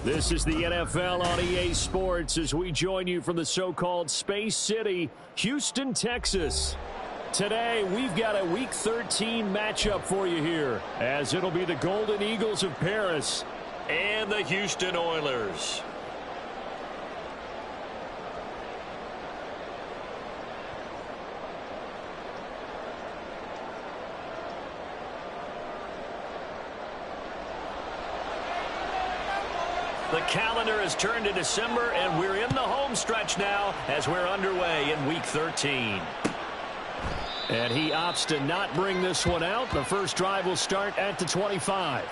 This is the NFL on EA Sports as we join you from the so-called Space City, Houston, Texas. Today, we've got a Week 13 matchup for you here, as it'll be the Golden Eagles of Paris and the Houston Oilers. The calendar has turned to December, and we're in the home stretch now as we're underway in Week 13. And he opts to not bring this one out. The first drive will start at the 25.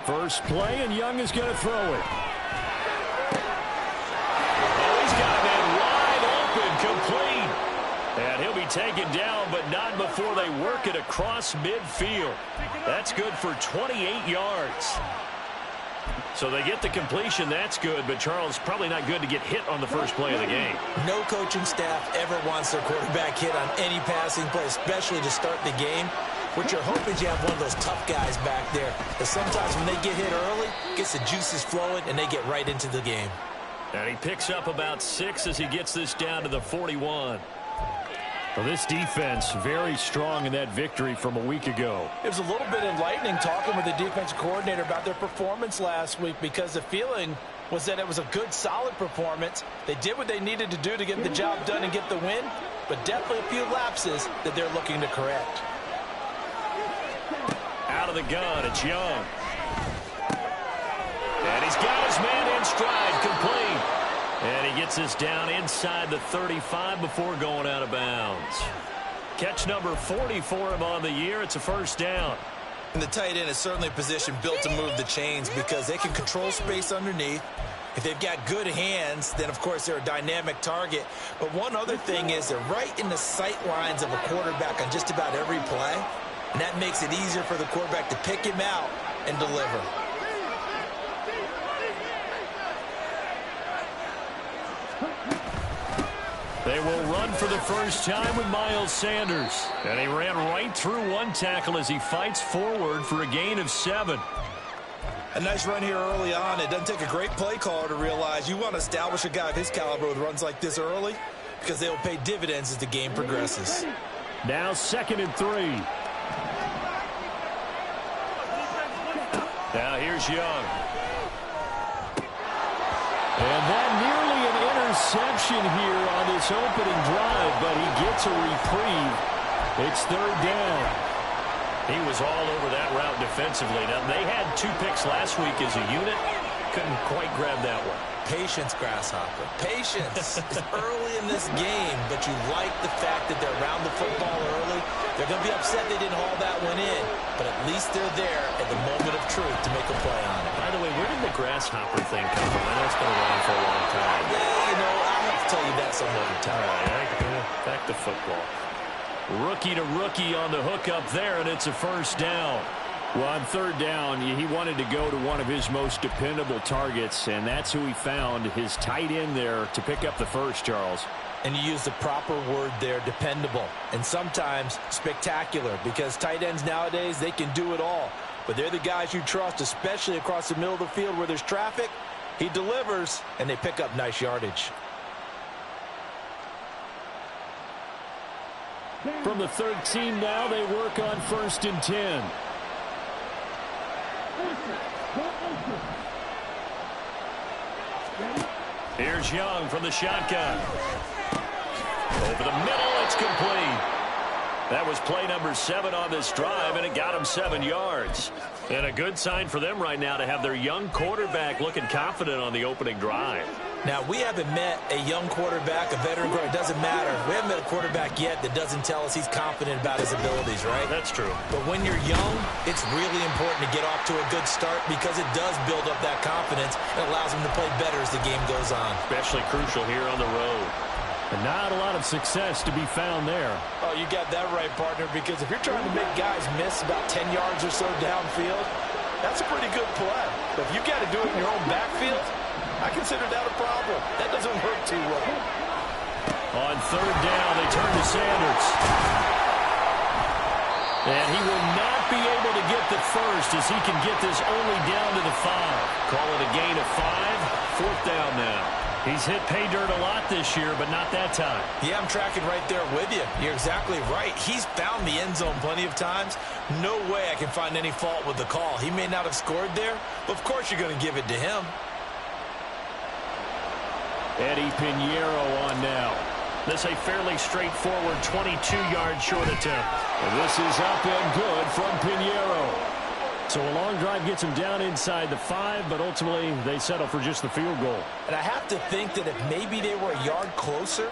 First play, and Young is going to throw it. Oh, he's got a man wide open, complete. And he'll be taken down, but not before they work it across midfield. That's good for 28 yards. So they get the completion, that's good, but Charles, probably not good to get hit on the first play of the game. No coaching staff ever wants their quarterback hit on any passing play, especially to start the game. What you're hoping is you have one of those tough guys back there, that sometimes when they get hit early, gets the juices flowing, and they get right into the game. And he picks up about 6 as he gets this down to the 41. Well, this defense very strong in that victory from a week ago. It was a little bit enlightening talking with the defensive coordinator about their performance last week, because the feeling was that it was a good, solid performance. They did what they needed to do to get the job done and get the win, but definitely a few lapses that they're looking to correct. Out of the gun, it's Young. And he's got his man in stride, complete. And he gets this down inside the 35 before going out of bounds. Catch number 40 for him on the year. It's a first down. And the tight end is certainly a position built to move the chains because they can control space underneath. If they've got good hands, then, of course, they're a dynamic target. But one other thing is they're right in the sight lines of a quarterback on just about every play. And that makes it easier for the quarterback to pick him out and deliver. They will run for the first time with Miles Sanders. And he ran right through one tackle as he fights forward for a gain of 7. A nice run here early on. It doesn't take a great play caller to realize you want to establish a guy of his caliber with runs like this early because they will pay dividends as the game progresses. Now 2nd and 3. Now here's Young. And that nearly an interception here on this opening drive, but he gets a reprieve. It's 3rd down. He was all over that route defensively. Now, they had 2 picks last week as a unit. Couldn't quite grab that one. Patience, Grasshopper. Patience. It's early in this game, but you like the fact that they're around the football early. They're going to be upset they didn't haul that one in, but at least they're there at the moment of truth to make a play on it. By the way, where did the Grasshopper thing come from? I know it's been around for a long time. Yeah, you know, I'll have to tell you that some other time. All right, back to football. Rookie to rookie on the hook up there, and it's a first down. Well, on 3rd down, he wanted to go to one of his most dependable targets, and that's who he found, his tight end there, to pick up the first, Charles. And you use the proper word there, dependable, and sometimes spectacular, because tight ends nowadays, they can do it all. But they're the guys you trust, especially across the middle of the field where there's traffic. He delivers, and they pick up nice yardage. From the 13 now, they work on 1st and 10. Here's Young from the shotgun. Over the middle, it's complete. That was play number 7 on this drive, and it got him 7 yards. And a good sign for them right now to have their young quarterback looking confident on the opening drive. Now, we haven't met a young quarterback, a veteran quarterback. It doesn't matter. We haven't met a quarterback yet that doesn't tell us he's confident about his abilities, right? That's true. But when you're young, it's really important to get off to a good start because it does build up that confidence and allows him to play better as the game goes on. Especially crucial here on the road. And not a lot of success to be found there. Oh, you got that right, partner, because if you're trying to make guys miss about 10 yards or so downfield, that's a pretty good play. But if you got to do it in your own backfield, I consider that a problem. That doesn't work too well. On third down, they turn to Sanders. And he will not be able to get the first as he can get this only down to the 5. Call it a gain of 5. Fourth down now. He's hit pay dirt a lot this year, but not that time. Yeah, I'm tracking right there with you. You're exactly right. He's found the end zone plenty of times. No way I can find any fault with the call. He may not have scored there, but of course you're going to give it to him. Eddie Pinheiro on now. This a fairly straightforward 22-yard short attempt. And this is up and good from Pinheiro. So a long drive gets him down inside the 5, but ultimately they settle for just the field goal. And I have to think that if maybe they were a yard closer,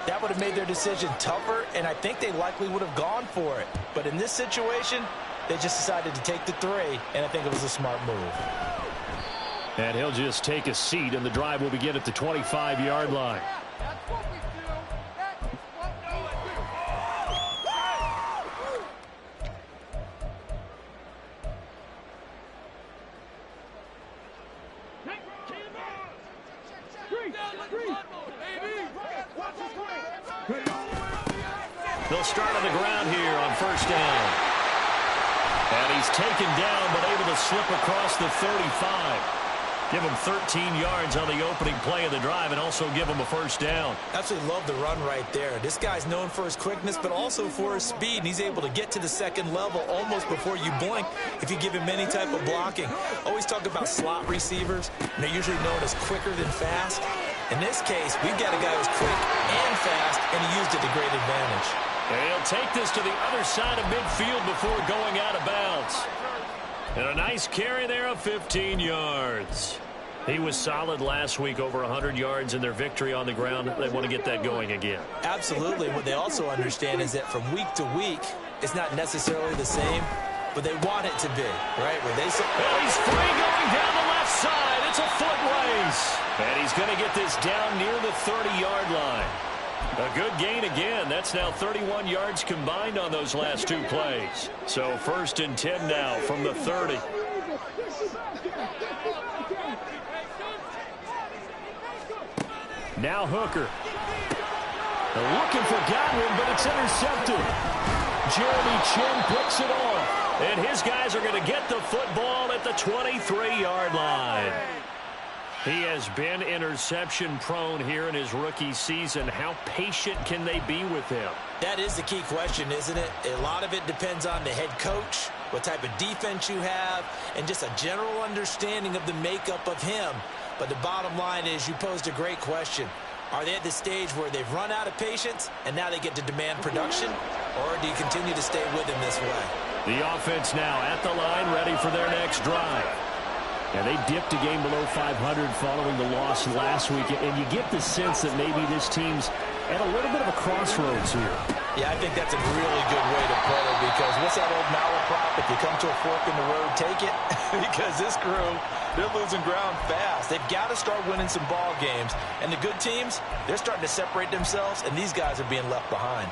that would have made their decision tougher, and I think they likely would have gone for it. But in this situation, they just decided to take the 3, and I think it was a smart move. And he'll just take a seat, and the drive will begin at the 25-yard line. They'll start on the ground here on first down. And he's taken down, but able to slip across the 35. Give him 13 yards on the opening play of the drive and also give him a first down. Absolutely love the run right there. This guy's known for his quickness, but also for his speed. And he's able to get to the second level almost before you blink if you give him any type of blocking. Always talk about slot receivers, and they're usually known as quicker than fast. In this case, we've got a guy who's quick and fast, and he used it to great advantage. And he'll take this to the other side of midfield before going out of bounds. And a nice carry there of 15 yards. He was solid last week, over 100 yards in their victory on the ground. They want to get that going again. Absolutely. What they also understand is that from week to week, it's not necessarily the same, but they want it to be, right? When they say, well, he's free going down the left side. It's a foot race. And he's going to get this down near the 30-yard line. A good gain again. That's now 31 yards combined on those last 2 plays. So first and 10 now from the 30. Now Hooker. They're looking for Godwin, but it's intercepted. Jeremy Chin picks it off. And his guys are going to get the football at the 23-yard line. He has been interception prone here in his rookie season. How patient can they be with him? That is the key question, isn't it? A lot of it depends on the head coach, what type of defense you have, and just a general understanding of the makeup of him. But the bottom line is you posed a great question. Are they at the stage where they've run out of patience and now they get to demand production? Or do you continue to stay with him this way? The offense now at the line, ready for their next drive. Yeah, they dipped a game below 500 following the loss last week, and you get the sense that maybe this team's at a little bit of a crossroads here. Yeah, I think that's a really good way to put it, because what's that old malaprop? If you come to a fork in the road, take it. Because this crew, they're losing ground fast. They've got to start winning some ball games. And the good teams, they're starting to separate themselves, and these guys are being left behind.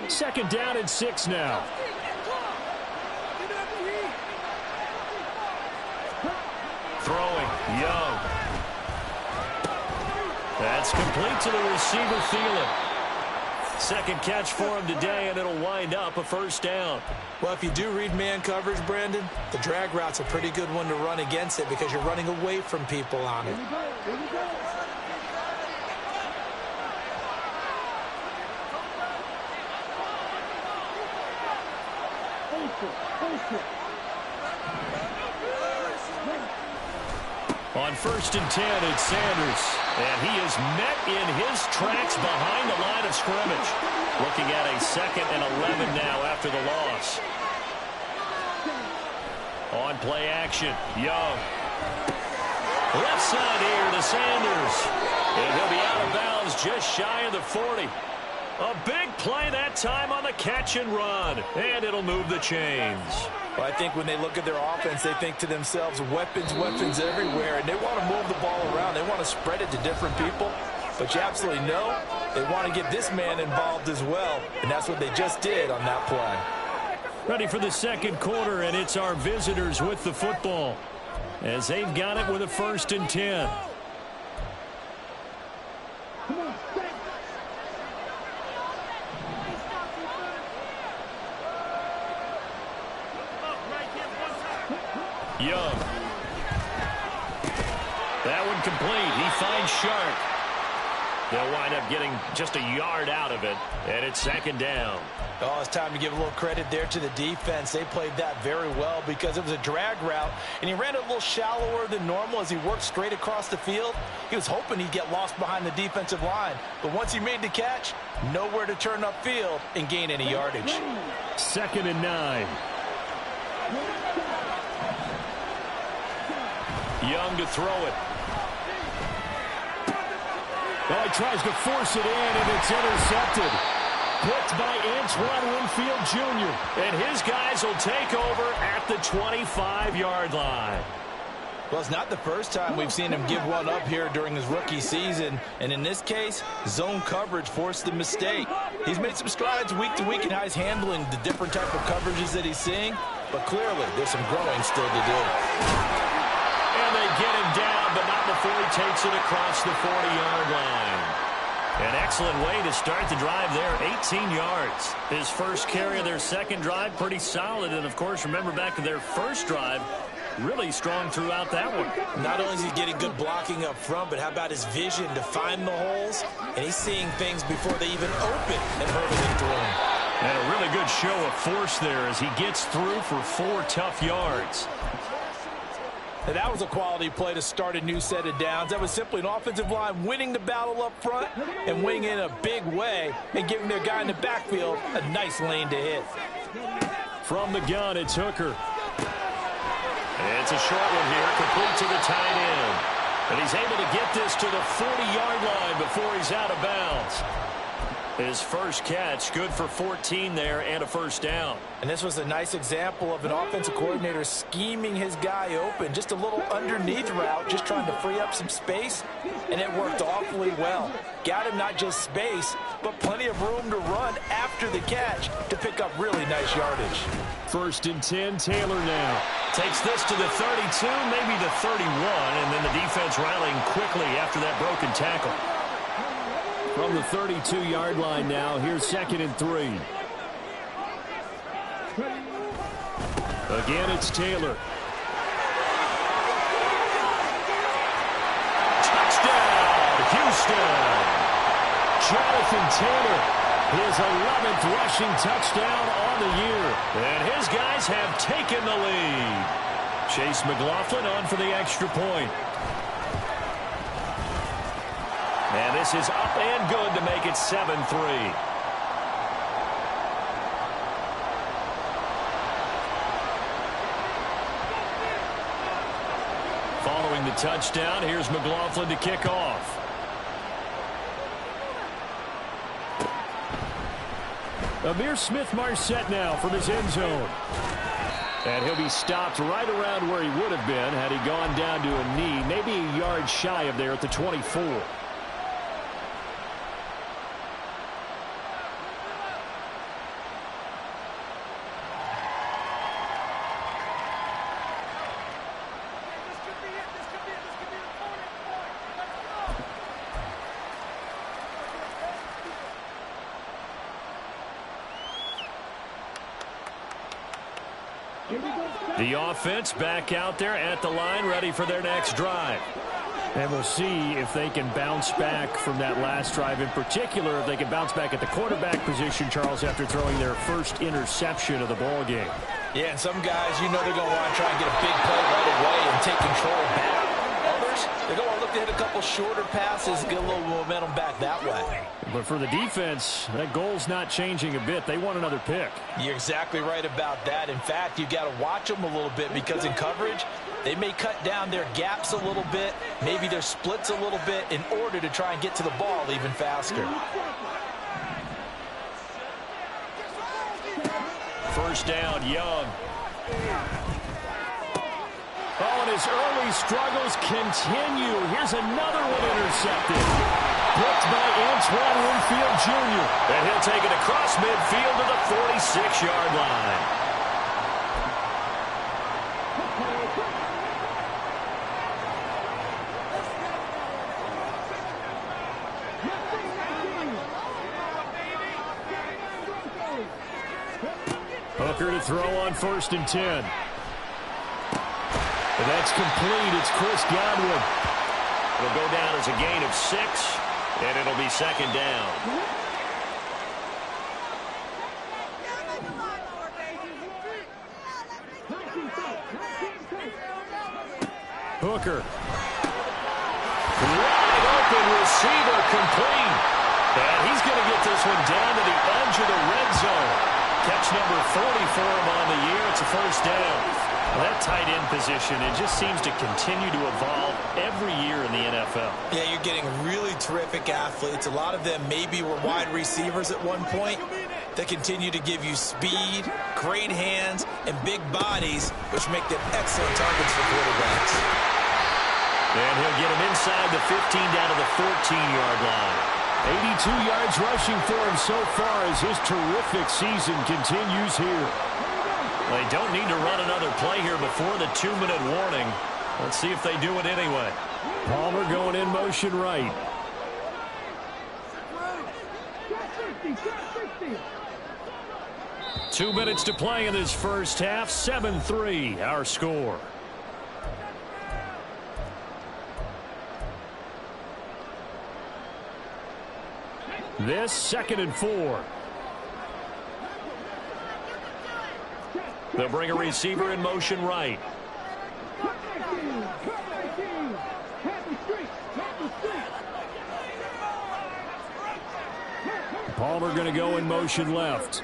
Second down and 6 now. Throwing, Young. That's complete to the receiver, Thielen. Second catch for him today, and it'll wind up a first down. Well, if you do read man coverage, Brandon, the drag route's a pretty good one to run against it because you're running away from people on it. On first and 10, it's Sanders. And he is met in his tracks behind the line of scrimmage. Looking at a 2nd and 11 now after the loss. On play action, Young. Left side here to Sanders. And he'll be out of bounds just shy of the 40. A big play that time on the catch and run. And it'll move the chains. Well, I think when they look at their offense, they think to themselves, weapons, weapons everywhere. And they want to move the ball around. They want to spread it to different people. But you absolutely know they want to get this man involved as well. And that's what they just did on that play. Ready for the second quarter, and it's our visitors with the football. As they've got it with a 1st and 10. Young. That one complete. He finds Sharp. They'll wind up getting just a yard out of it, and it's 2nd down. Oh, it's time to give a little credit there to the defense. They played that very well because it was a drag route, and he ran it a little shallower than normal as he worked straight across the field. He was hoping he'd get lost behind the defensive line, but once he made the catch, nowhere to turn upfield and gain any yardage. 2nd and 9. Young to throw it. Oh, he tries to force it in, and it's intercepted. Picked by Antoine Winfield Jr. And his guys will take over at the 25-yard line. Well, it's not the first time we've seen him give one up here during his rookie season. And in this case, zone coverage forced the mistake. He's made some strides week to week in how he's handling the different type of coverages that he's seeing. But clearly, there's some growing still to do. And they get him down, but not before he takes it across the 40-yard line. An excellent way to start the drive there, 18 yards. His first carry of their second drive, pretty solid. And, of course, remember back to their first drive, really strong throughout that one. Not only is he getting good blocking up front, but how about his vision to find the holes? And he's seeing things before they even open and hurtling through them. And a really good show of force there as he gets through for 4 tough yards. And that was a quality play to start a new set of downs. That was simply an offensive line winning the battle up front and winning in a big way and giving their guy in the backfield a nice lane to hit. From the gun, it's Hooker. It's a short one here, complete to the tight end. And he's able to get this to the 40-yard line before he's out of bounds. His first catch, good for 14 there and a first down. And this was a nice example of an offensive coordinator scheming his guy open. Just a little underneath route, just trying to free up some space, and it worked awfully well. Got him not just space, but plenty of room to run after the catch to pick up really nice yardage. 1st and 10, Taylor now. Takes this to the 32, maybe the 31, and then the defense rallying quickly after that broken tackle. From the 32-yard line now, here's 2nd and 3. Again, it's Taylor. Touchdown, Houston. Jonathan Taylor, his 11th rushing touchdown on the year. And his guys have taken the lead. Chase McLaughlin on for the extra point. And this is up and good to make it 7-3. Following the touchdown, here's McLaughlin to kick off. Amir Smith-Marset now from his end zone. And he'll be stopped right around where he would have been had he gone down to a knee, maybe a yard shy of there at the 24. The offense back out there at the line, ready for their next drive. And we'll see if they can bounce back from that last drive. In particular, if they can bounce back at the quarterback position, Charles, after throwing their first interception of the ball game. Yeah, and some guys, you know they're going to want to try and get a big play right away and take control back. Others, to hit a couple shorter passes, get a little momentum back that way. But for the defense, that goal's not changing a bit. They want another pick. You're exactly right about that. In fact, you got to watch them a little bit because in coverage, they may cut down their gaps a little bit, maybe their splits a little bit in order to try and get to the ball even faster. First down, Young. Oh, and his early struggles continue. Here's another one intercepted. Blocked by Antoine Winfield Jr. And he'll take it across midfield to the 46-yard line. Hooker to throw on 1st and 10. And that's complete. It's Chris Godwin. It'll go down as a gain of 6, and it'll be 2nd down. Hooker. Wide open receiver complete. And he's going to get this one down to the edge of the red zone. Catch number 40 for him on the year. It's a 1st down. Well, that tight end position, it just seems to continue to evolve every year in the NFL. Yeah, you're getting really terrific athletes. A lot of them maybe were wide receivers at one point. They continue to give you speed, great hands, and big bodies, which make them excellent targets for quarterbacks. And he'll get him inside the 15 down to the 14-yard line. 82 yards rushing for him so far as his terrific season continues here. They don't need to run another play here before the 2-minute warning. Let's see if they do it anyway. Palmer going in motion right. Two minutes to play in this first half. 7-3 our score. This 2nd and 4. They'll bring a receiver in motion right. Palmer going to go in motion left.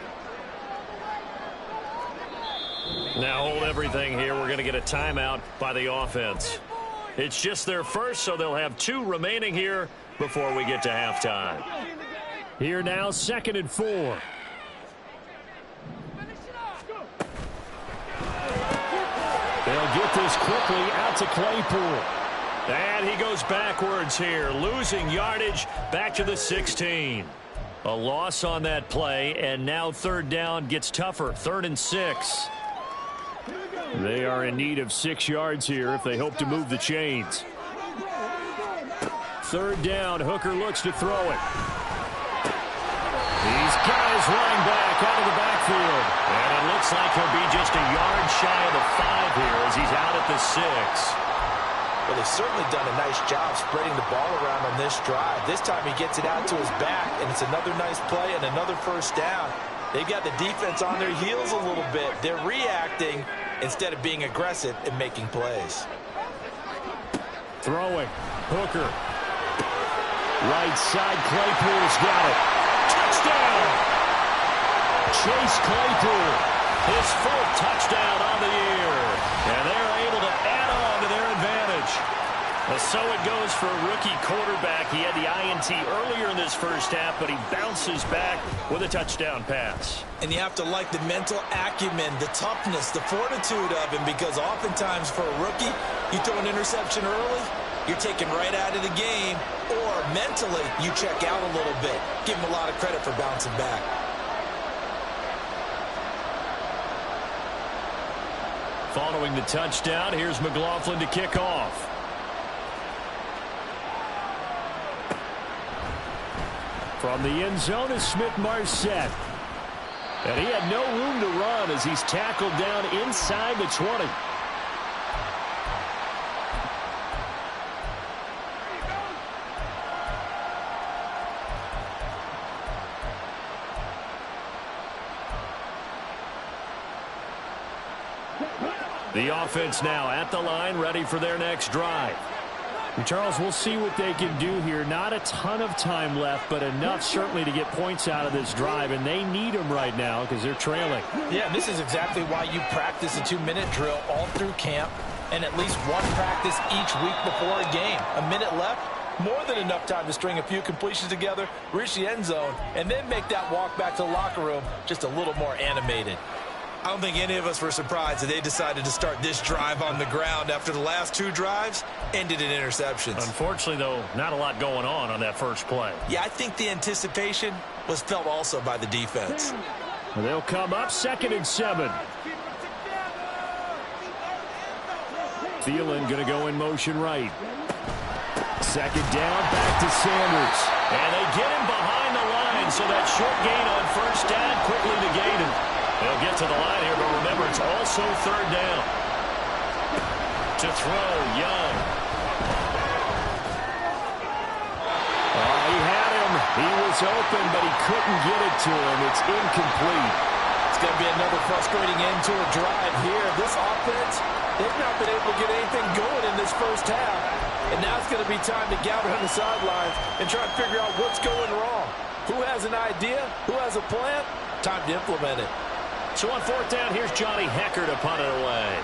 Now hold everything here. We're going to get a timeout by the offense. It's just their first, so they'll have 2 remaining here before we get to halftime. Here now, 2nd and 4. They'll get this quickly out to Claypool. And he goes backwards here, losing yardage back to the 16. A loss on that play, and now 3rd down gets tougher. 3rd and 6. They are in need of 6 yards here if they hope to move the chains. 3rd down, Hooker looks to throw it. These guys running back out of the backfield. And it looks like he'll be just a yard shy of the 5 here as he's out at the 6. Well, they've certainly done a nice job spreading the ball around on this drive. This time he gets it out to his back, and it's another nice play and another 1st down. They've got the defense on their heels a little bit. They're reacting instead of being aggressive and making plays. Throwing. Hooker. Right side, Claypool's got it. Touchdown! Chase Claypool, his 4th touchdown on the year. And they're able to add on to their advantage. Well, so it goes for a rookie quarterback. He had the INT earlier in this first half, but he bounces back with a touchdown pass. And you have to like the mental acumen, the toughness, the fortitude of him, because oftentimes for a rookie, you throw an interception early, you're taken right out of the game, or mentally you check out a little bit. Give him a lot of credit for bouncing back. Following the touchdown, here's McLaughlin to kick off. From the end zone is Smith-Marset. And he had no room to run as he's tackled down inside the 20. The offense now at the line, ready for their next drive. And Charles, we'll see what they can do here. Not a ton of time left, but enough certainly to get points out of this drive, and they need them right now because they're trailing. Yeah, this is exactly why you practice a 2-minute drill all through camp and at least one practice each week before a game. A minute left, more than enough time to string a few completions together, reach the end zone, and then make that walk back to the locker room just a little more animated. I don't think any of us were surprised that they decided to start this drive on the ground after the last 2 drives ended in interceptions. Unfortunately, though, not a lot going on that first play. Yeah, I think the anticipation was felt also by the defense. They'll come up 2nd and 7. Thielen going to go in motion right. 2nd down, back to Sanders. And they get him behind the line, so that short gain on 1st down quickly negated. They'll get to the line here, but remember, it's also 3rd down. To throw, Young. He had him. He was open, but he couldn't get it to him. It's incomplete. It's going to be another frustrating end to a drive here. This offense, they've not been able to get anything going in this first half. And now it's going to be time to gather on the sidelines and try to figure out what's going wrong. Who has an idea? Who has a plan? Time to implement it. So on 4th down, here's Johnny Hecker to punt it away.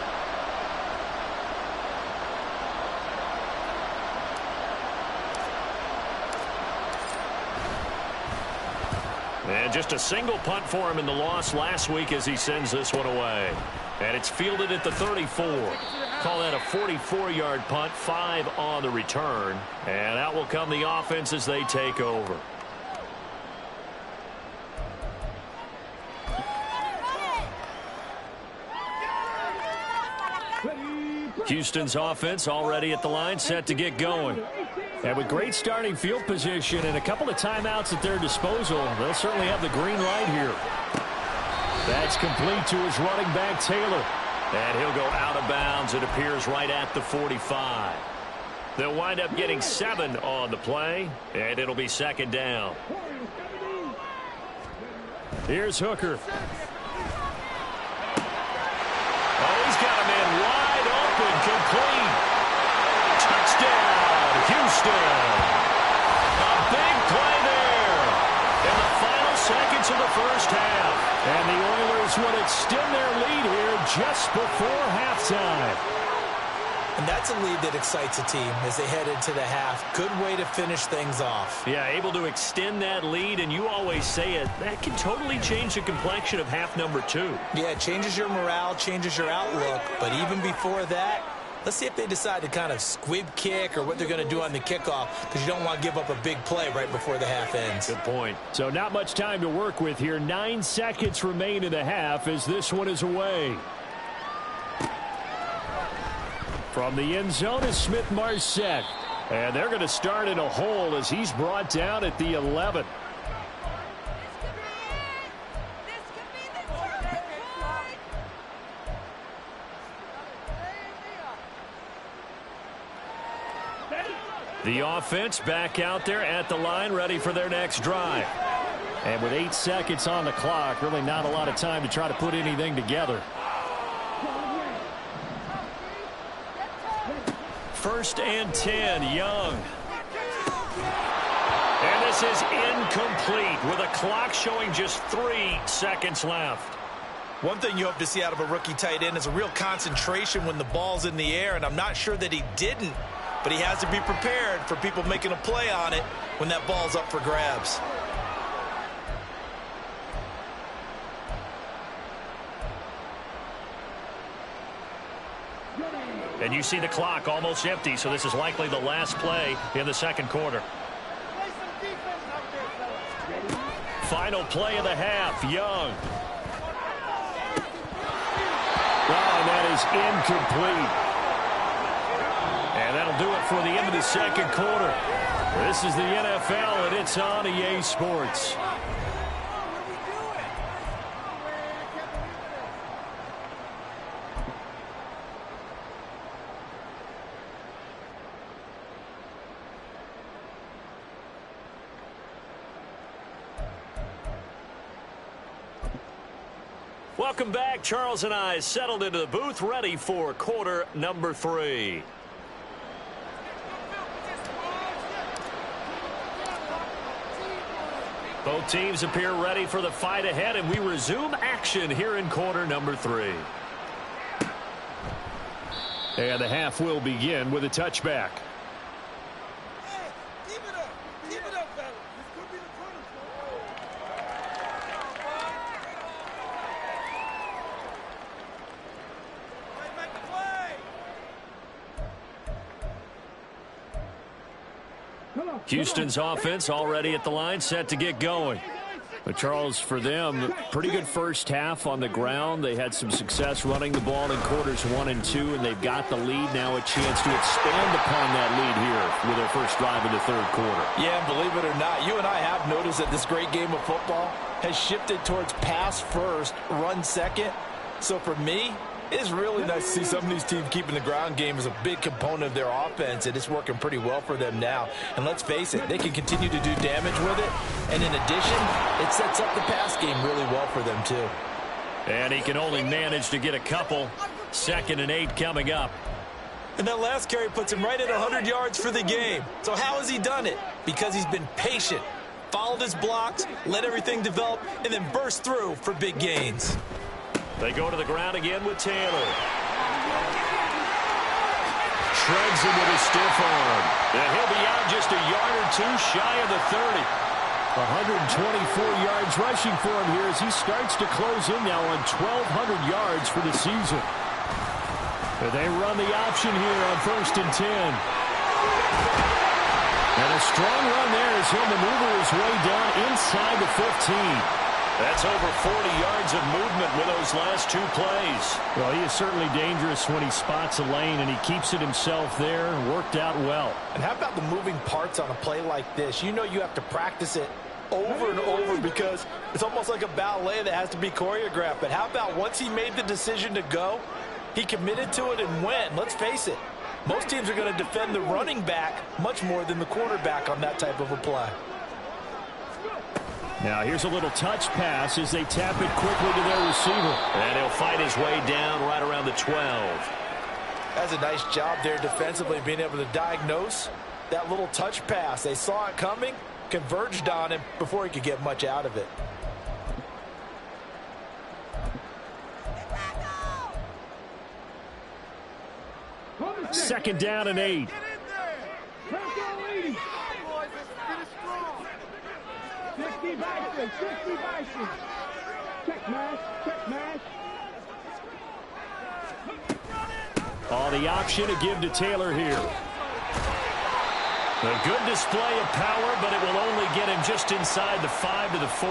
And just a single punt for him in the loss last week as he sends this one away. And it's fielded at the 34. Call that a 44-yard punt, 5 on the return. And out will come the offense as they take over. Houston's offense already at the line, set to get going. And with great starting field position and a couple of timeouts at their disposal, they'll certainly have the green light here. That's complete to his running back, Taylor. And he'll go out of bounds. It appears right at the 45. They'll wind up getting 7 on the play, and it'll be 2nd down. Here's Hooker. Oh, he's got him in wide open, complete. Touchdown, Houston. A big play there in the final seconds of the first half. And the Oilers would extend their lead here just before halftime. And that's a lead that excites a team as they head into the half. Good way to finish things off. Yeah, able to extend that lead, and you always say it, that can totally change the complexion of half number 2. Yeah, it changes your morale, changes your outlook. But even before that, let's see if they decide to kind of squib kick or what they're going to do on the kickoff, because you don't want to give up a big play right before the half ends. Good point. So not much time to work with here. 9 seconds remain in the half as this one is away. From the end zone is Smith-Marset. And they're going to start in a hole as he's brought down at the 11. The offense back out there at the line, ready for their next drive. And with 8 seconds on the clock, really not a lot of time to try to put anything together. 1st and 10, Young. And this is incomplete with a clock showing just 3 seconds left. One thing you hope to see out of a rookie tight end is a real concentration when the ball's in the air, and I'm not sure that he didn't, but he has to be prepared for people making a play on it when that ball's up for grabs. And you see the clock almost empty, so this is likely the last play in the 2nd quarter. Final play of the half, Young. Oh, and that is incomplete. And that'll do it for the end of the 2nd quarter. This is the NFL, and it's on EA Sports. Welcome back. Charles and I settled into the booth, ready for quarter number 3. Both teams appear ready for the fight ahead, and we resume action here in quarter number 3. And the half will begin with a touchback. Hey, keep it up. Keep it up, fellas. This could be the turning point. Right back to play. Houston's offense already at the line, set to get going. But Charles, for them, pretty good first half on the ground. They had some success running the ball in quarters 1 and 2, and they've got the lead now, a chance to expand upon that lead here with their first drive in the third quarter. Yeah, and believe it or not, you and I have noticed that this great game of football has shifted towards pass first, run second. So for me, it's really nice to see some of these teams keeping the ground game as a big component of their offense, and it's working pretty well for them now. And let's face it, they can continue to do damage with it. And in addition, it sets up the pass game really well for them too. And he can only manage to get a couple. 2nd and 8 coming up. And that last carry puts him right at 100 yards for the game. So how has he done it? Because he's been patient, followed his blocks, let everything develop, and then burst through for big gains. They go to the ground again with Taylor. Shreds him with a stiff arm. And he'll be out just a yard or 2 shy of the 30. 124 yards rushing for him here as he starts to close in now on 1,200 yards for the season. But they run the option here on 1st and 10. And a strong run there as he'll maneuver his way down inside the 15. That's over 40 yards of movement with those last 2 plays. Well, he is certainly dangerous when he spots a lane, and he keeps it himself there. Worked out well. And how about the moving parts on a play like this? You know you have to practice it over and over because it's almost like a ballet that has to be choreographed. But how about once he made the decision to go, he committed to it and went. Let's face it, most teams are going to defend the running back much more than the quarterback on that type of a play. Now here's a little touch pass as they tap it quickly to their receiver. And he'll fight his way down right around the 12. That's a nice job there defensively, being able to diagnose that little touch pass. They saw it coming, converged on him before he could get much out of it. Second down and 8. Oh, the option to give to Taylor here. A good display of power, but it will only get him just inside the 5 to the 4.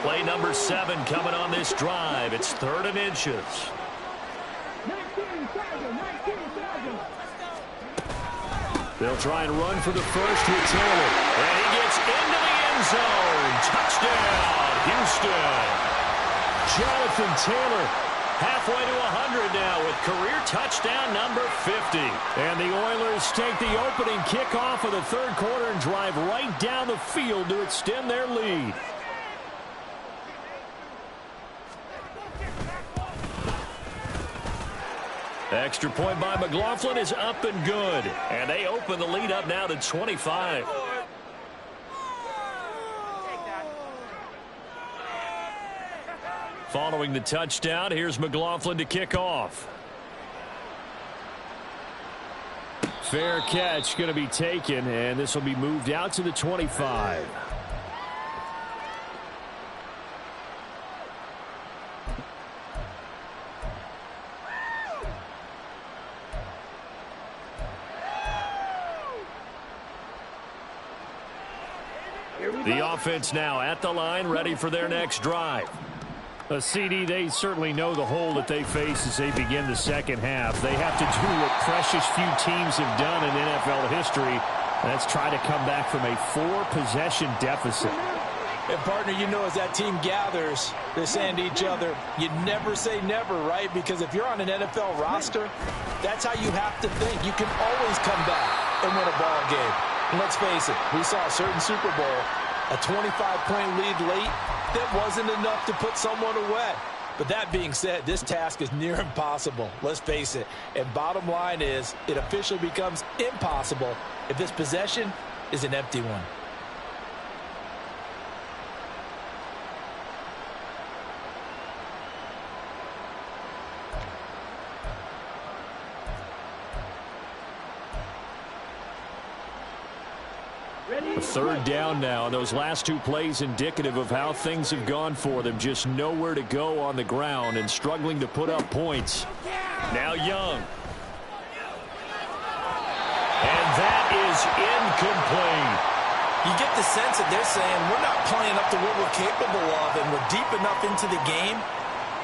Play number 7 coming on this drive. It's 3rd and inches. They'll try and run for the first with Taylor. And he gets into the end zone. Touchdown, Houston. Jonathan Taylor halfway to 100 now with career touchdown number 50. And the Oilers take the opening kickoff of the 3rd quarter and drive right down the field to extend their lead. Extra point by McLaughlin is up and good. And they open the lead up now to 25. Following the touchdown, here's McLaughlin to kick off. Fair catch going to be taken, and this will be moved out to the 25. The offense now at the line, ready for their next drive. A CD, they certainly know the hole that they face as they begin the second half. They have to do what precious few teams have done in NFL history. That's try to come back from a 4-possession deficit. And partner, you know, as that team gathers, they're saying to each other, you never say never, right? Because if you're on an NFL roster, that's how you have to think. You can always come back and win a ball game. And let's face it, we saw a certain Super Bowl, a 25-point lead late, that wasn't enough to put someone away. But that being said, this task is near impossible. Let's face it. And bottom line is, it officially becomes impossible if this possession is an empty one. third down now. And those last two plays indicative of how things have gone for them. Just nowhere to go on the ground and struggling to put up points. Now Young. And that is incomplete. You get the sense that they're saying we're not playing up to what we're capable of, and we're deep enough into the game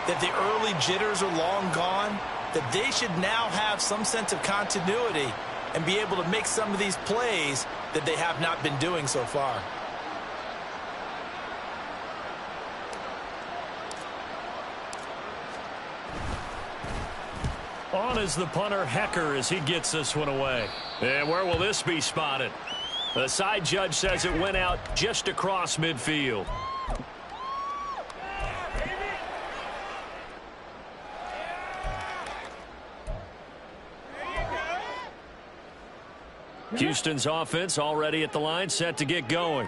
that the early jitters are long gone, that they should now have some sense of continuity and be able to make some of these plays that they have not been doing so far. On is the punter, Hecker, as he gets this one away. And where will this be spotted? The side judge says it went out just across midfield. Houston's offense already at the line, set to get going.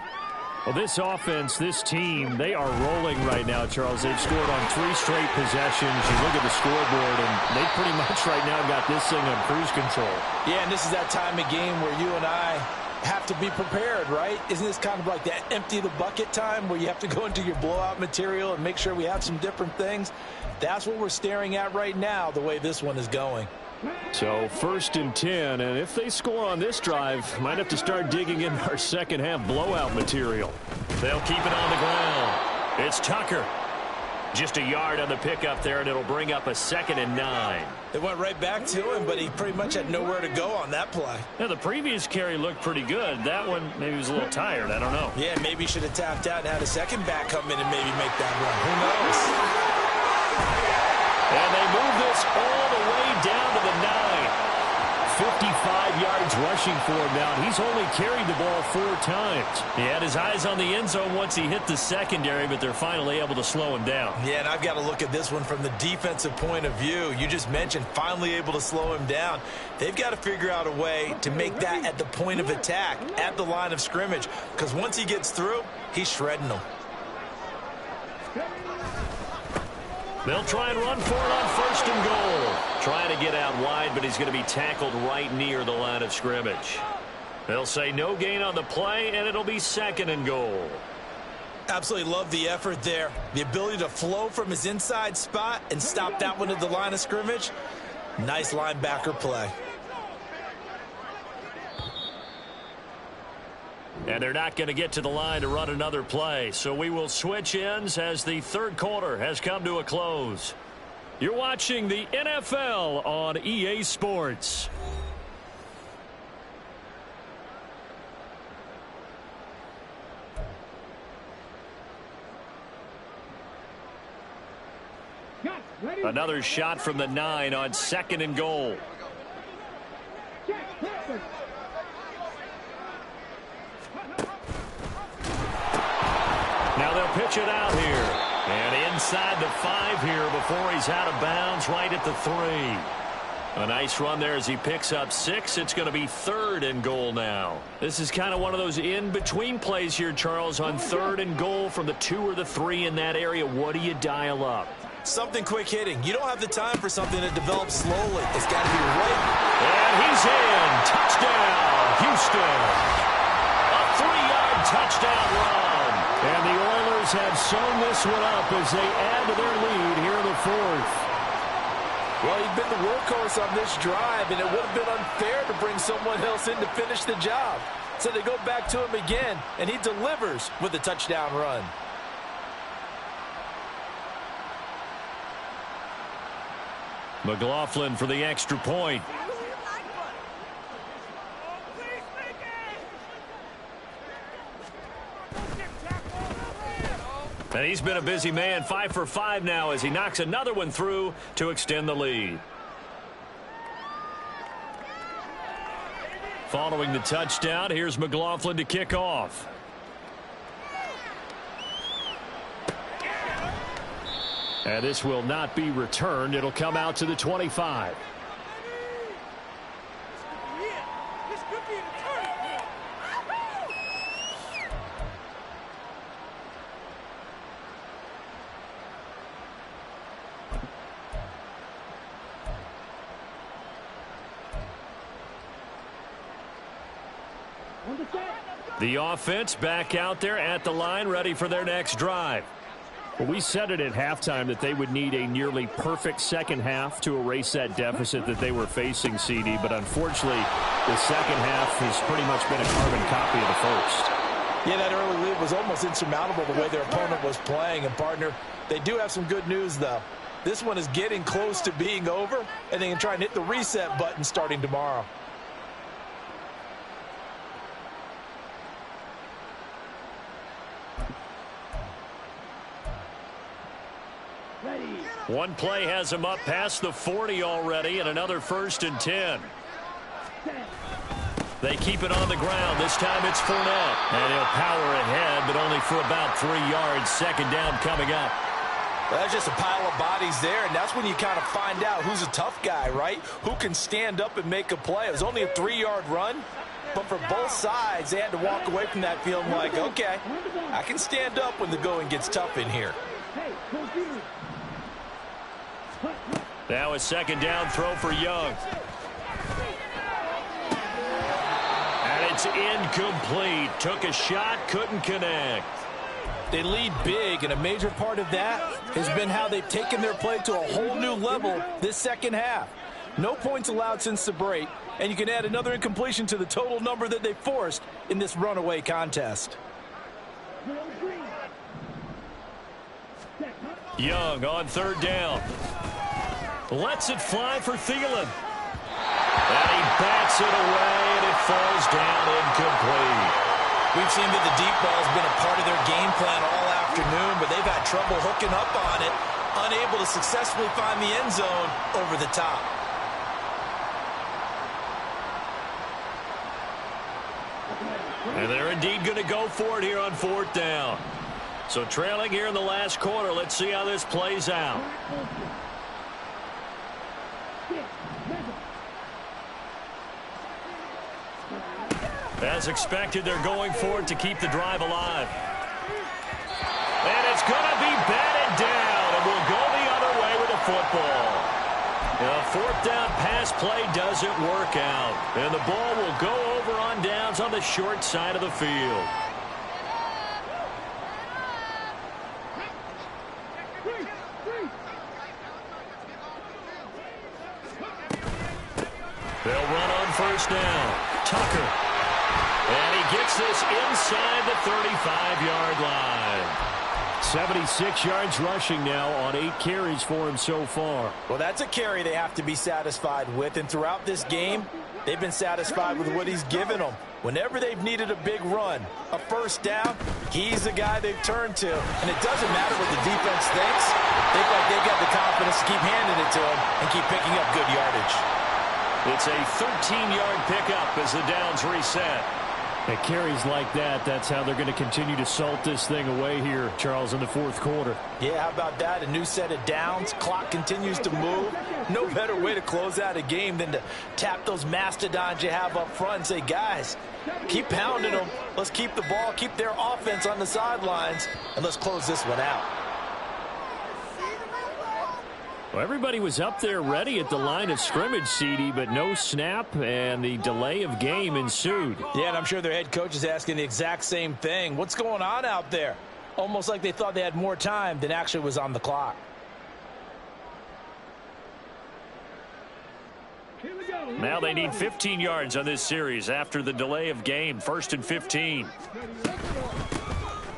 Well, this offense, this team, they are rolling right now, Charles. They've scored on 3 straight possessions. You look at the scoreboard, and they pretty much right now got this thing on cruise control. Yeah, and this is that time of game where you and I have to be prepared, right? Isn't this kind of like that empty the bucket time where you have to go into your blowout material and make sure we have some different things? That's what we're staring at right now, the way this one is going. So 1st and 10, and if they score on this drive, might have to start digging in our second half blowout material. They'll keep it on the ground. It's Tucker. Just a yard on the pickup there, and it'll bring up a 2nd and 9. They went right back to him, but he pretty much had nowhere to go on that play. Now, the previous carry looked pretty good. That one, maybe he was a little tired. I don't know. Yeah, maybe he should have tapped out and had a second back come in and maybe make that run. Who knows? And they move this all the way down to the 9. 55 yards rushing for him now. He's only carried the ball 4 times. He had his eyes on the end zone once he hit the secondary, but they're finally able to slow him down. Yeah, and I've got to look at this one from the defensive point of view. You just mentioned finally able to slow him down. They've got to figure out a way to make that at the point of attack, at the line of scrimmage, because once he gets through, he's shredding them. They'll try and run for it on 1st and goal. Trying to get out wide, but he's going to be tackled right near the line of scrimmage. They'll say no gain on the play, and it'll be 2nd and goal. Absolutely love the effort there. The ability to flow from his inside spot and stop that one at the line of scrimmage. Nice linebacker play. And they're not going to get to the line to run another play. So we will switch ends as the 3rd quarter has come to a close. You're watching the NFL on EA Sports. Another shot from the 9 on 2nd and goal. Now they'll pitch it out here. And inside the 5 here before he's out of bounds right at the 3. A nice run there as he picks up 6. It's going to be 3rd and goal now. This is kind of one of those in-between plays here, Charles, on 3rd and goal from the 2 or the 3 in that area. What do you dial up? Something quick hitting. You don't have the time for something that develops slowly. It's got to be right. And he's in. Touchdown, Houston. A 3-yard touchdown run. And the Oilers have sewn this one up as they add to their lead here in the 4th. Well, he's been the workhorse on this drive, and it would have been unfair to bring someone else in to finish the job. So they go back to him again, and he delivers with a touchdown run. McLaughlin for the extra point. And he's been a busy man, 5 for 5 now as he knocks another one through to extend the lead. Following the touchdown, here's McLaughlin to kick off. And this will not be returned. It'll come out to the 25. The offense back out there at the line, ready for their next drive. Well, we said it at halftime that they would need a nearly perfect second half to erase that deficit that they were facing, CD. But unfortunately, the second half has pretty much been a carbon copy of the first. Yeah, that early lead was almost insurmountable the way their opponent was playing. And, partner, they do have some good news, though. This one is getting close to being over, and they can try and hit the reset button starting tomorrow. One play has him up past the 40 already, and another 1st and 10. They keep it on the ground. This time it's Fournette. And he'll power ahead, but only for about 3 yards. Second down coming up. Well, that's just a pile of bodies there, and that's when you kind of find out who's a tough guy, right? Who can stand up and make a play. It was only a 3-yard run, but for both sides, they had to walk away from that feeling like, okay, I can stand up when the going gets tough in here. Now a second down throw for Young. And it's incomplete. Took a shot, couldn't connect. They lead big, and a major part of that has been how they've taken their play to a whole new level this second half. No points allowed since the break, and you can add another incompletion to the total number that they forced in this runaway contest. Young on 3rd down. Lets it fly for Thielen. And he bats it away, and it falls down incomplete. We've seen that the deep ball has been a part of their game plan all afternoon, but they've had trouble hooking up on it, unable to successfully find the end zone over the top. And they're indeed going to go for it here on 4th down. So trailing here in the last quarter. Let's see how this plays out. As expected, they're going for it to keep the drive alive. And it's going to be batted down, and we'll go the other way with the football. The 4th down pass play doesn't work out, and the ball will go over on downs on the short side of the field. They'll run on 1st down. Tucker. And he gets this inside the 35-yard line. 76 yards rushing now on 8 carries for him so far. Well, that's a carry they have to be satisfied with, and throughout this game, they've been satisfied with what he's given them. Whenever they've needed a big run, a 1st down, he's the guy they've turned to. And it doesn't matter what the defense thinks. They feel like they've got the confidence to keep handing it to him and keep picking up good yardage. It's a 13-yard pickup as the downs reset. At carries like that, that's how they're going to continue to salt this thing away here, Charles, in the 4th quarter. Yeah, how about that? A new set of downs. Clock continues to move. No better way to close out a game than to tap those mastodons you have up front and say, guys, keep pounding them. Let's keep the ball, keep their offense on the sidelines, and let's close this one out. Well, everybody was up there ready at the line of scrimmage, CD, but no snap, and the delay of game ensued. Yeah, and I'm sure their head coach is asking the exact same thing. What's going on out there? Almost like they thought they had more time than actually was on the clock. Now they need 15 yards on this series after the delay of game. 1st and 15.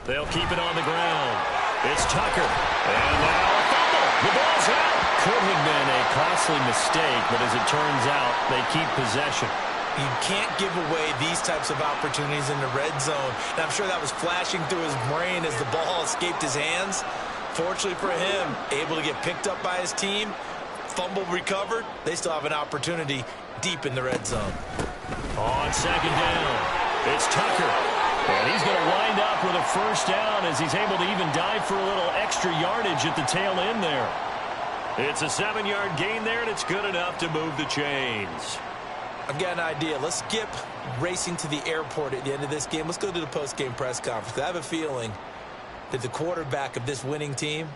They'll keep it on the ground. It's Tucker. And now a fumble. The ball's out. Could have been a costly mistake, but as it turns out, they keep possession. You can't give away these types of opportunities in the red zone. And I'm sure that was flashing through his brain as the ball escaped his hands. Fortunately for him, able to get picked up by his team, fumble recovered. They still have an opportunity deep in the red zone. On 2nd down, it's Tucker. And he's going to wind up with a 1st down as he's able to even dive for a little extra yardage at the tail end there. It's a 7-yard gain there, and it's good enough to move the chains. I've got an idea. Let's skip racing to the airport at the end of this game. Let's go to the post-game press conference. I have a feeling that the quarterback of this winning team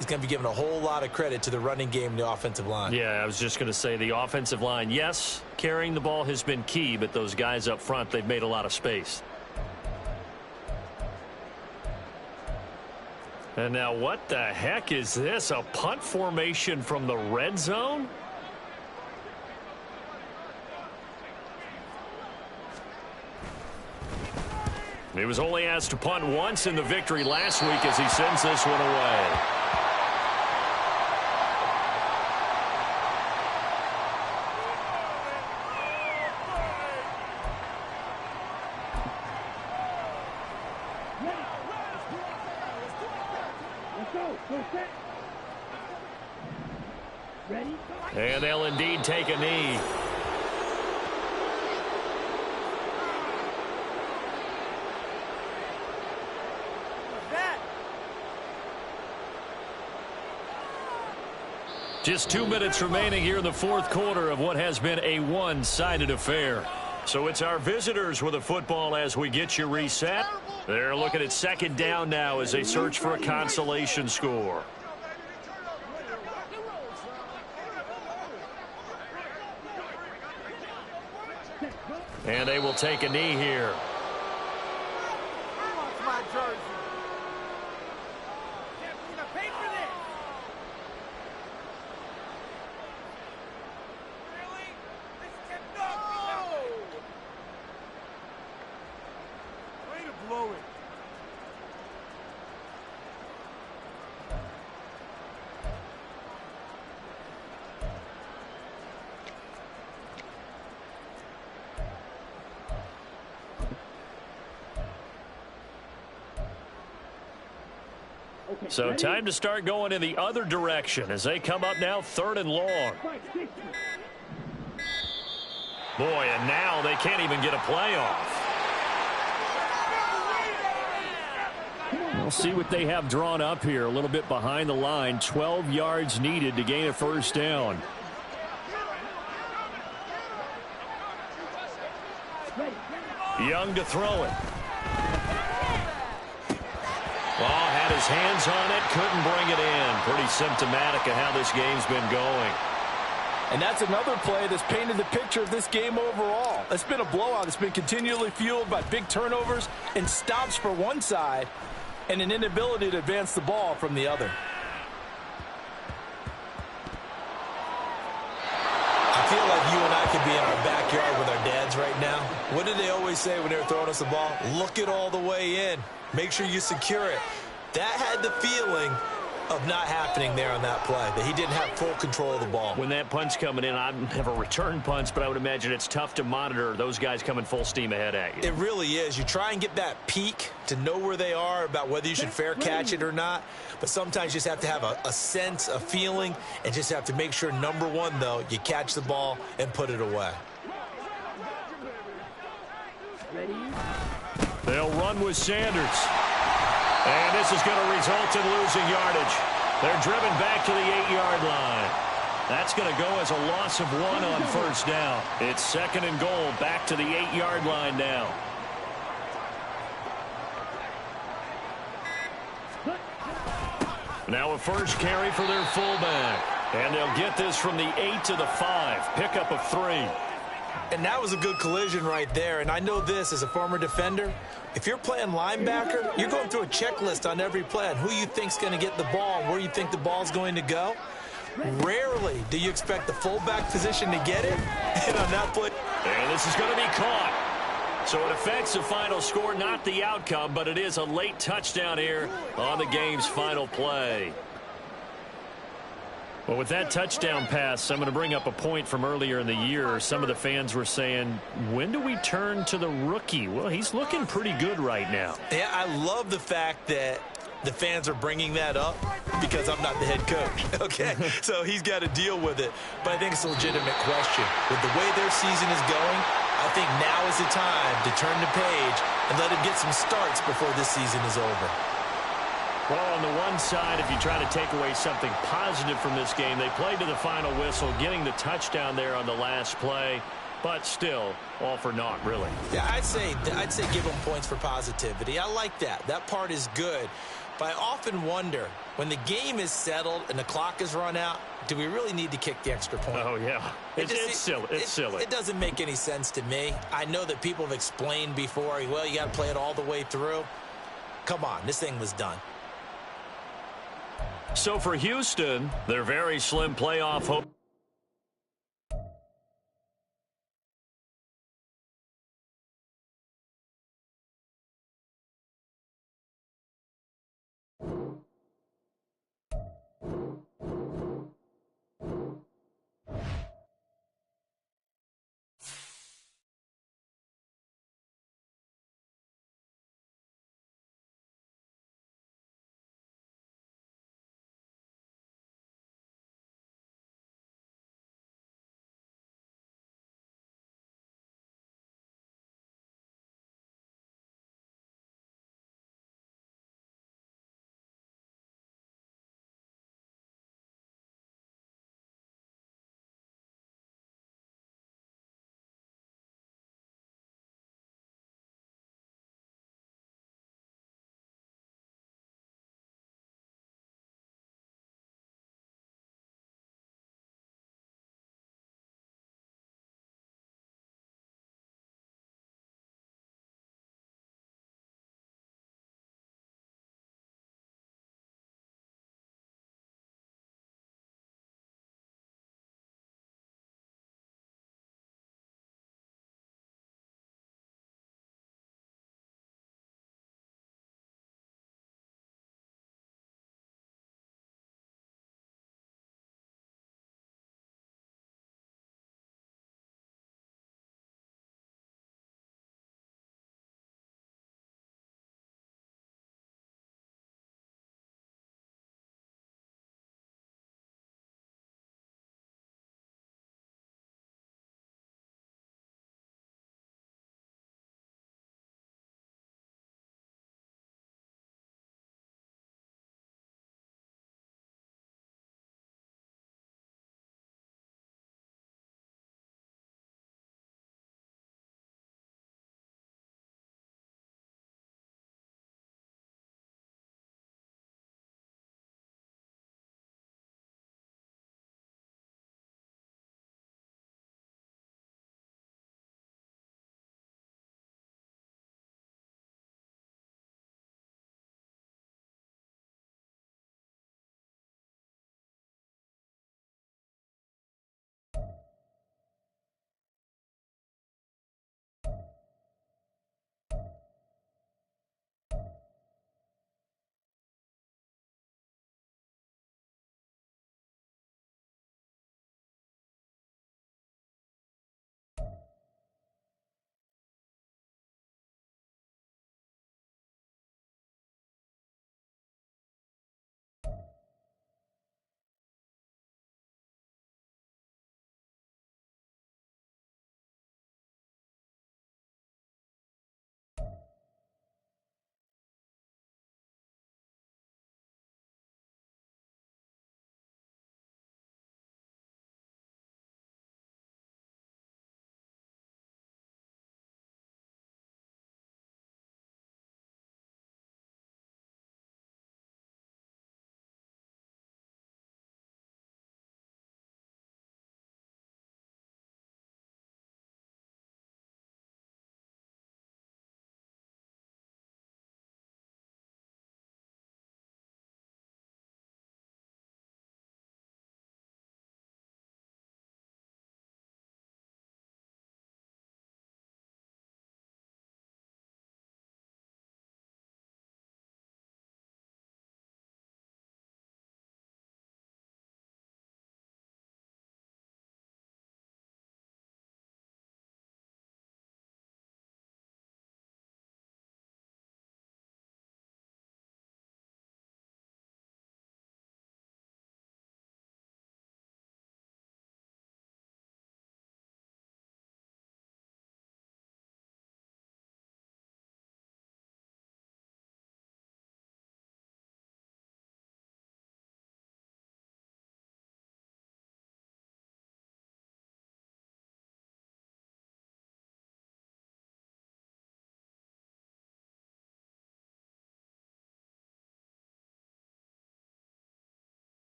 is going to be given a whole lot of credit to the running game and the offensive line. Yeah, I was just going to say the offensive line, yes, carrying the ball has been key, but those guys up front, they've made a lot of space. And now what the heck is this? A punt formation from the red zone? He was only asked to punt once in the victory last week as he sends this one away. And they'll indeed take a knee. Just 2 minutes remaining here in the fourth quarter of what has been a one-sided affair. So it's our visitors with a football as we get you reset. They're looking at second down now as they search for a consolation score. And they will take a knee here. So time to start going in the other direction as they come up now 3rd and long. Boy, and now they can't even get a play off. We'll see what they have drawn up here a little bit behind the line. 12 yards needed to gain a first down. Young to throw it. Well, had his hands on it, couldn't bring it in. Pretty symptomatic of how this game's been going. And that's another play that's painted the picture of this game overall. It's been a blowout. It's been continually fueled by big turnovers and stops for one side and an inability to advance the ball from the other. I feel like you and I could be in our backyard with our dads right now. What did they always say when they were throwing us the ball? Look it all the way in. Make sure you secure it. That had the feeling of not happening there on that play, that he didn't have full control of the ball. When that punt's coming in, I've never returned punts, but I would imagine it's tough to monitor those guys coming full steam ahead at you. It really is. You try and get that peek to know where they are, about whether you should fair catch it or not, but sometimes you just have to have a sense, a feeling, and just have to make sure, number one, though, you catch the ball and put it away. They'll run with Sanders. And this is going to result in losing yardage. They're driven back to the 8-yard line. That's going to go as a loss of 1 on first down. It's 2nd and goal, back to the 8-yard line now. Now a first carry for their fullback. And they'll get this from the 8 to the 5. Pickup of 3. And that was a good collision right there. And I know this as a former defender. If you're playing linebacker, you're going through a checklist on every play on who you think's going to get the ball and where you think the ball's going to go. Rarely do you expect the fullback position to get it. And on that play. And this is going to be caught. So it affects the final score, not the outcome, but it is a late touchdown here on the game's final play. Well, with that touchdown pass, I'm going to bring up a point from earlier in the year. Some of the fans were saying, when do we turn to the rookie? Well, he's looking pretty good right now. Yeah, I love the fact that the fans are bringing that up because I'm not the head coach, okay? So he's got to deal with it. But I think it's a legitimate question. With the way their season is going, I think now is the time to turn the page and let him get some starts before this season is over. Well, on the one side, if you try to take away something positive from this game, they played to the final whistle, getting the touchdown there on the last play, but still, all for naught, really. Yeah, I'd say give them points for positivity. I like that. That part is good. But I often wonder, when the game is settled and the clock is run out, do we really need to kick the extra point? Oh, yeah. It's silly. It's silly. It doesn't make any sense to me. I know that people have explained before, well, you got to play it all the way through. Come on, this thing was done. So for Houston, their very slim playoff hope.